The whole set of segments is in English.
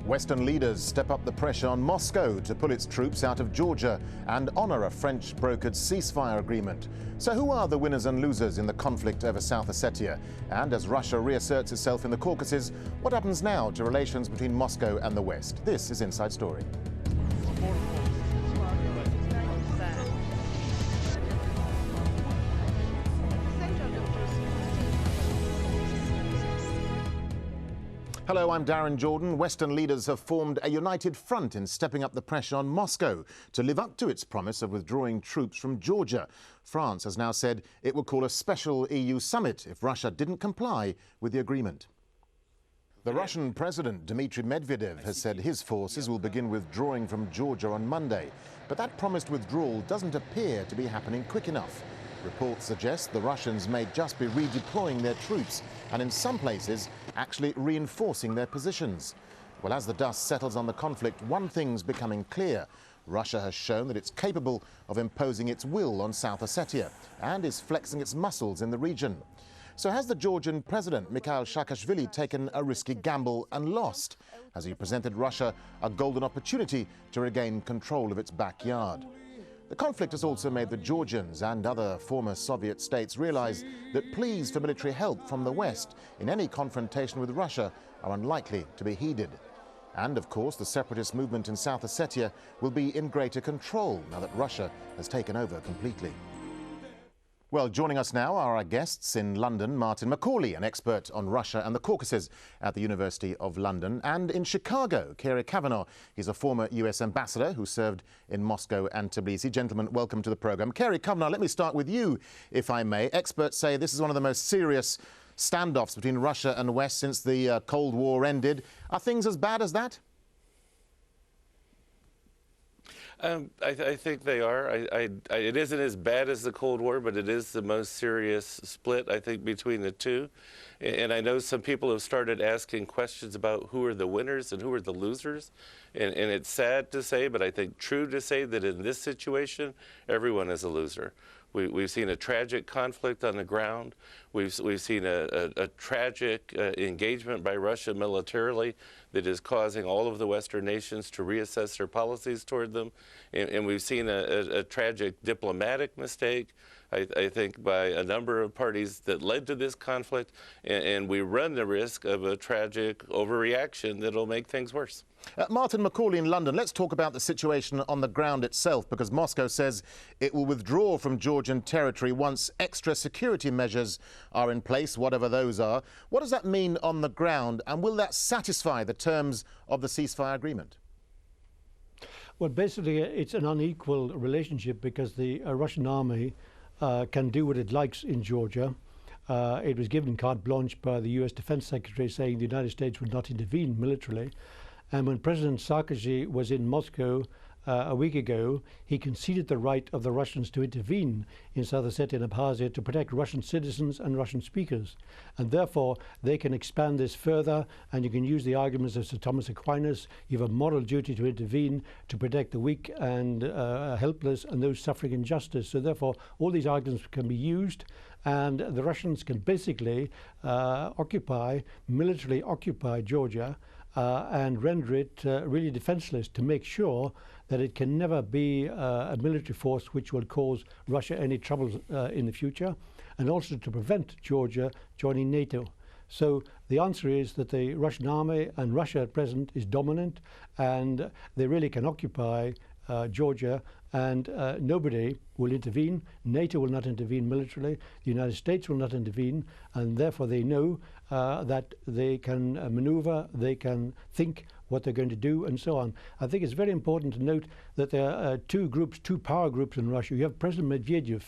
Western leaders step up the pressure on Moscow to pull its troops out of Georgia and honour a French-brokered ceasefire agreement. So who are the winners and losers in the conflict over South Ossetia? And as Russia reasserts itself in the Caucasus, what happens now to relations between Moscow and the West? This is Inside Story. Hello, I'm Darren Jordan. Western leaders have formed a united front in stepping up the pressure on Moscow to live up to its promise of withdrawing troops from Georgia. France has now said it will call a special EU summit if Russia didn't comply with the agreement. The Russian President Dmitry Medvedev has said his forces will begin withdrawing from Georgia on Monday. But that promised withdrawal doesn't appear to be happening quick enough. Reports suggest the Russians may just be redeploying their troops and in some places actually reinforcing their positions. Well, as the dust settles on the conflict, one thing's becoming clear. Russia has shown that it's capable of imposing its will on South Ossetia and is flexing its muscles in the region. So has the Georgian president, Mikhail Saakashvili, taken a risky gamble and lost? Has he presented Russia a golden opportunity to regain control of its backyard? The conflict has also made the Georgians and other former Soviet states realize that pleas for military help from the West in any confrontation with Russia are unlikely to be heeded. And, of course, the separatist movement in South Ossetia will be in greater control now that Russia has taken over completely. Well, joining us now are our guests in London, Martin Macaulay, an expert on Russia and the Caucasus at the University of London, and in Chicago, Kerry Kavanagh. He's a former US ambassador who served in Moscow and Tbilisi. Gentlemen, welcome to the programme. Kerry Kavanagh, let me start with you, if I may. Experts say this is one of the most serious standoffs between Russia and the West since the Cold War ended. Are things as bad as that? I think they are. It isn't as bad as the Cold War, but it is the most serious split, I think, between the two. And I know some people have started asking questions about who are the winners and who are the losers. And it's sad to say, but I think true to say that in this situation, everyone is a loser. We've seen a tragic conflict on the ground. We've seen a tragic engagement by Russia militarily that is causing all of the Western nations to reassess their policies toward them. And we've seen a tragic diplomatic mistake, I think, by a number of parties that led to this conflict. And we run the risk of a tragic overreaction that'll make things worse. Martin Macaulay in London, let's talk about the situation on the ground itself, because Moscow says it will withdraw from Georgian territory once extra security measures are in place, whatever those are. What does that mean on the ground, and will that satisfy the terms of the ceasefire agreement? Well, basically, it's an unequal relationship because the Russian army can do what it likes in Georgia. It was given carte blanche by the US Defense Secretary saying the United States would not intervene militarily. And when President Sarkozy was in Moscow a week ago, he conceded the right of the Russians to intervene in South Ossetia and Abkhazia to protect Russian citizens and Russian speakers. And therefore, they can expand this further, and you can use the arguments of Sir Thomas Aquinas. You have a moral duty to intervene to protect the weak and helpless and those suffering injustice. So therefore, all these arguments can be used, and the Russians can basically militarily occupy Georgia, and render it really defenseless to make sure that it can never be a military force which will cause Russia any trouble in the future, and also to prevent Georgia joining NATO. So the answer is that the Russian army and Russia at present is dominant, and they really can occupy Georgia, and nobody will intervene. NATO will not intervene militarily. The United States will not intervene, and therefore they know that they can maneuver, they can think what they're going to do, and so on. I think it's very important to note that there are two power groups in Russia. You have President Medvedev,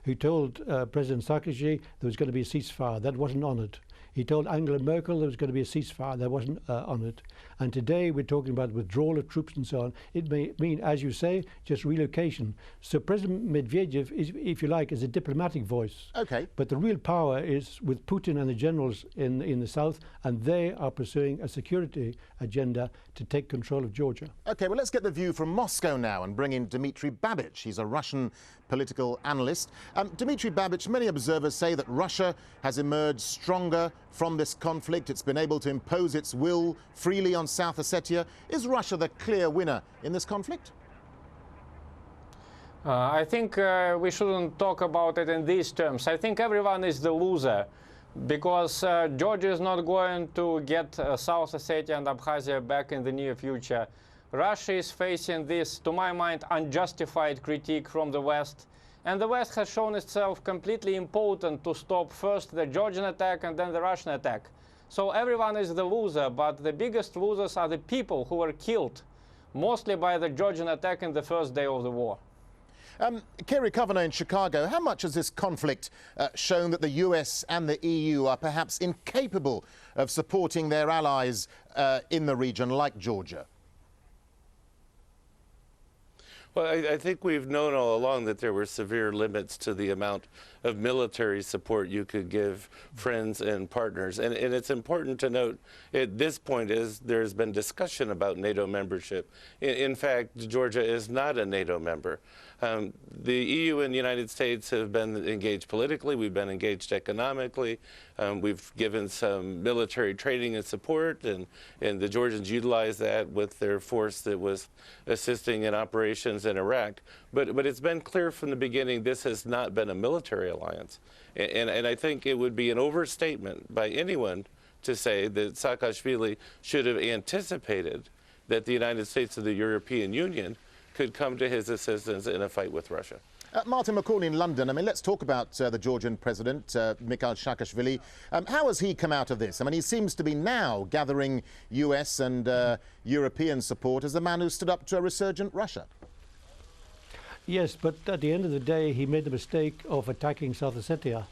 who told President Sarkozy there was going to be a ceasefire. That wasn't honoured. He told Angela Merkel there was going to be a ceasefire. That wasn't honoured. And today we're talking about withdrawal of troops and so on. It may mean, as you say, just relocation. So President Medvedev, if you like, is a diplomatic voice. Okay. But the real power is with Putin and the generals in the south, and they are pursuing a security agenda to take control of Georgia. Okay, well, let's get the view from Moscow now and bring in Dmitry Babich. He's a Russian political analyst. Dmitry Babich, many observers say that Russia has emerged stronger from this conflict. It's been able to impose its will freely on South Ossetia. Is Russia the clear winner in this conflict? I think we shouldn't talk about it in these terms. I think everyone is the loser, because Georgia is not going to get South Ossetia and Abkhazia back in the near future. Russia is facing this, to my mind, unjustified critique from the West. And the West has shown itself completely impotent to stop first the Georgian attack and then the Russian attack. So everyone is the loser, but the biggest losers are the people who were killed, mostly by the Georgian attack in the first day of the war. Kerry Kavanagh in Chicago, how much has this conflict shown that the US and the EU are perhaps incapable of supporting their allies in the region, like Georgia? Well, I think we've known all along that there were severe limits to the amount of military support you could give friends and partners. And it's important to note at this point there's been discussion about NATO membership. In fact, Georgia is not a NATO member. The EU and the United States have been engaged politically. We've been engaged economically. We've given some military training and support, and the Georgians utilized that with their force that was assisting in operations in Iraq. But it's been clear from the beginning this has not been a military alliance. And I think it would be an overstatement by anyone to say that Saakashvili should have anticipated that the United States and the European Union could come to his assistance in a fight with Russia. Martin McCauley in London, I mean, let's talk about the Georgian president, Mikhail Saakashvili. How has he come out of this? I mean, he seems to be now gathering US and European support as the man who stood up to a resurgent Russia. Yes, but at the end of the day, he made the mistake of attacking South Ossetia.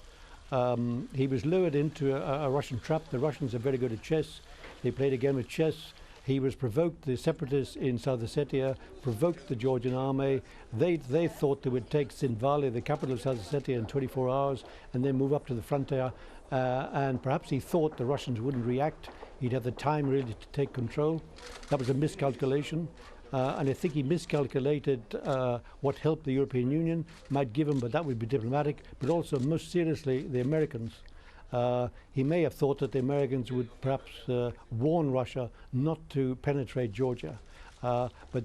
He was lured into a Russian trap. The Russians are very good at chess. They played a game of chess. He was provoked, the separatists in South Ossetia provoked the Georgian army. They thought they would take Tsinvali, the capital of South Ossetia, in 24 hours and then move up to the frontier. And perhaps he thought the Russians wouldn't react. He'd have the time really to take control. That was a miscalculation. And I think he miscalculated what help the European Union might give him, but that would be diplomatic, but also most seriously the Americans. He may have thought that the Americans would perhaps warn Russia not to penetrate Georgia. But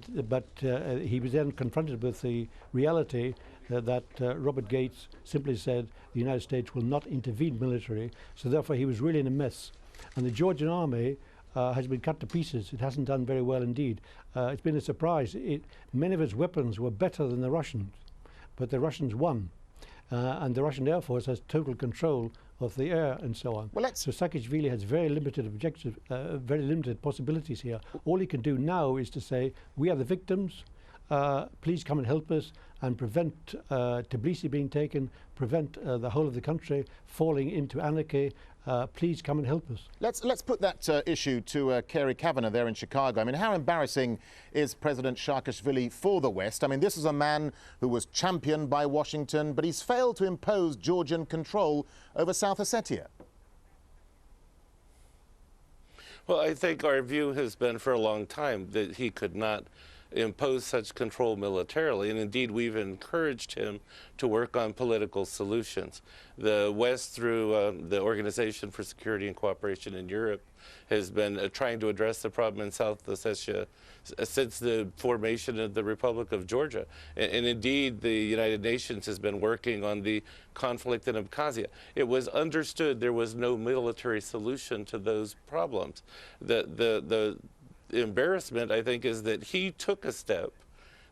he was then confronted with the reality that Robert Gates simply said the United States will not intervene militarily, so therefore he was really in a mess. And the Georgian army has been cut to pieces. It hasn't done very well indeed. It's been a surprise. Many of its weapons were better than the Russians, but the Russians won. And the Russian Air Force has total control of the air and so on. Well, so Saakashvili has very limited very limited possibilities here. All he can do now is to say, we are the victims, please come and help us and prevent Tbilisi being taken, prevent the whole of the country falling into anarchy. Please come and help us. Let's put that issue to Kerry Kavanagh there in Chicago. I mean, how embarrassing is President Saakashvili for the West? I mean, this is a man who was championed by Washington, but he's failed to impose Georgian control over South Ossetia. Well, I think our view has been for a long time that he could not impose such control militarily, and indeed we've encouraged him to work on political solutions. The West, through the Organization for Security and Cooperation in Europe, has been trying to address the problem in South Ossetia since the formation of the Republic of Georgia. And indeed, the United Nations has been working on the conflict in Abkhazia. It was understood there was no military solution to those problems. The embarrassment, I think, is that he took a step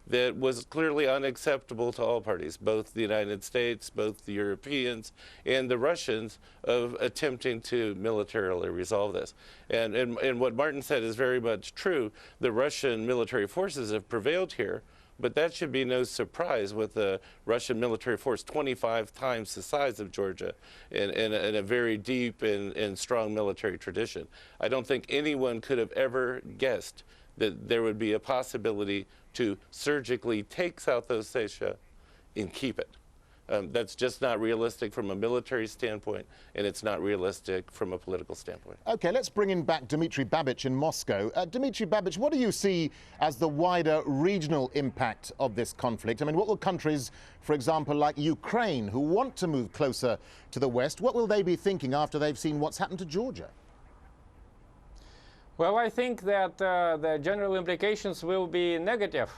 that was clearly unacceptable to all parties, both the United States, both the Europeans, and the Russians, of attempting to militarily resolve this. And what Martin said is very much true. The Russian military forces have prevailed here, but that should be no surprise with the Russian military force 25 times the size of Georgia and a very deep and strong military tradition. I don't think anyone could have ever guessed that there would be a possibility to surgically take South Ossetia and keep it. That's just not realistic from a military standpoint, and it's not realistic from a political standpoint. OK, let's bring in back Dmitry Babich in Moscow. Dmitry Babich, what do you see as the wider regional impact of this conflict? I mean, what will countries, for example, like Ukraine, who want to move closer to the West, what will they be thinking after they've seen what's happened to Georgia? Well, I think that the general implications will be negative.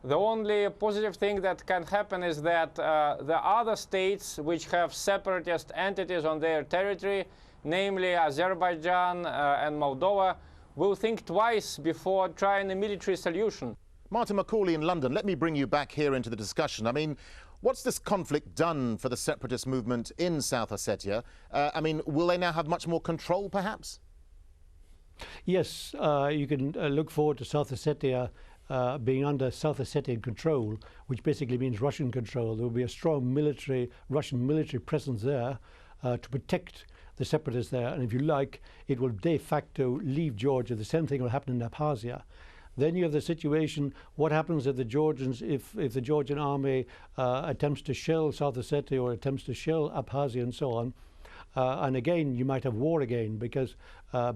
The only positive thing that can happen is that the other states which have separatist entities on their territory, namely Azerbaijan and Moldova, will think twice before trying a military solution. Martin McCauley in London, let me bring you back here into the discussion. I mean, what's this conflict done for the separatist movement in South Ossetia? I mean, will they now have much more control, perhaps? Yes, you can look forward to South Ossetia being under South Ossetian control, which basically means Russian control. There will be a strong Russian military presence there to protect the separatists there. And if you like, it will de facto leave Georgia. The same thing will happen in Abkhazia. Then you have the situation, what happens if the Georgians, if the Georgian army attempts to shell South Ossetia or attempts to shell Abkhazia and so on. And again, you might have war again, because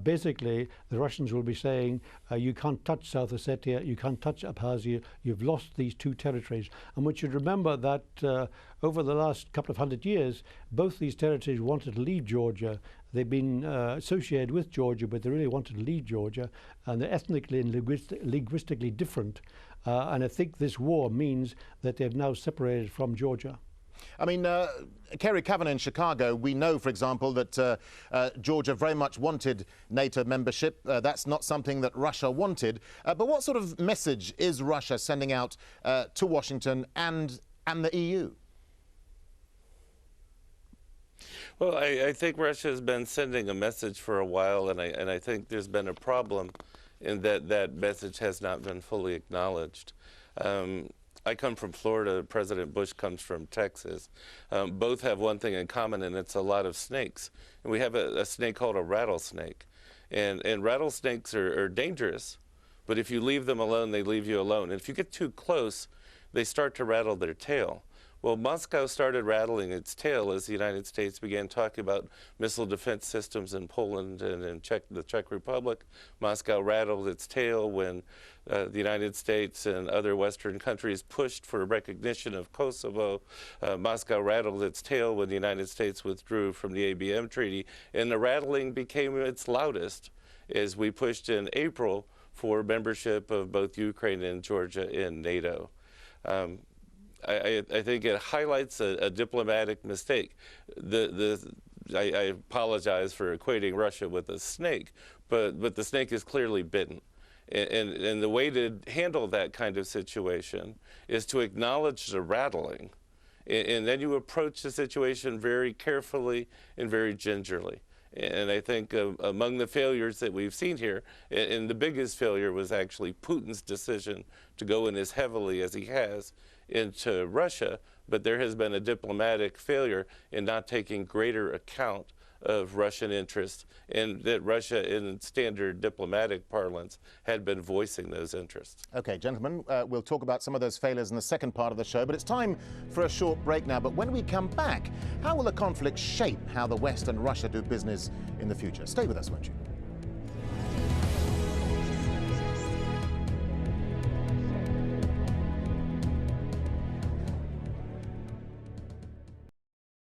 basically the Russians will be saying, you can't touch South Ossetia, you can't touch Abkhazia, you've lost these two territories. And we should remember that over the last couple of 100 years, both these territories wanted to leave Georgia. They've been associated with Georgia, but they really wanted to leave Georgia, and they're ethnically and linguistically different. And I think this war means that they've now separated from Georgia. I mean, Kerry Kavanagh in Chicago, we know, for example, that Georgia very much wanted NATO membership. That's not something that Russia wanted. But what sort of message is Russia sending out to Washington and the EU? Well, I think Russia has been sending a message for a while, and I think there's been a problem in that message has not been fully acknowledged. I come from Florida. President Bush comes from Texas. Both have one thing in common, and it's a lot of snakes. And we have a snake called a rattlesnake. And rattlesnakes are dangerous, but if you leave them alone, they leave you alone. And if you get too close, they start to rattle their tail. Well, Moscow started rattling its tail as the United States began talking about missile defense systems in Poland and in the Czech Republic. Moscow rattled its tail when the United States and other Western countries pushed for recognition of Kosovo. Moscow rattled its tail when the United States withdrew from the ABM treaty. And the rattling became its loudest as we pushed in April for membership of both Ukraine and Georgia in NATO. I think it highlights a diplomatic mistake. I apologize for equating Russia with a snake, but the snake is clearly bitten. And the way to handle that kind of situation is to acknowledge the rattling, and then you approach the situation very carefully and very gingerly. And I think among the failures that we've seen here, and the biggest failure was actually Putin's decision to go in as heavily as he has into Russia, but there has been a diplomatic failure in not taking greater account of Russian interests, and that Russia, in standard diplomatic parlance, had been voicing those interests. OK, gentlemen, we'll talk about some of those failures in the second part of the show, but it's time for a short break now. But when we come back, how will the conflict shape how the West and Russia do business in the future? Stay with us, won't you?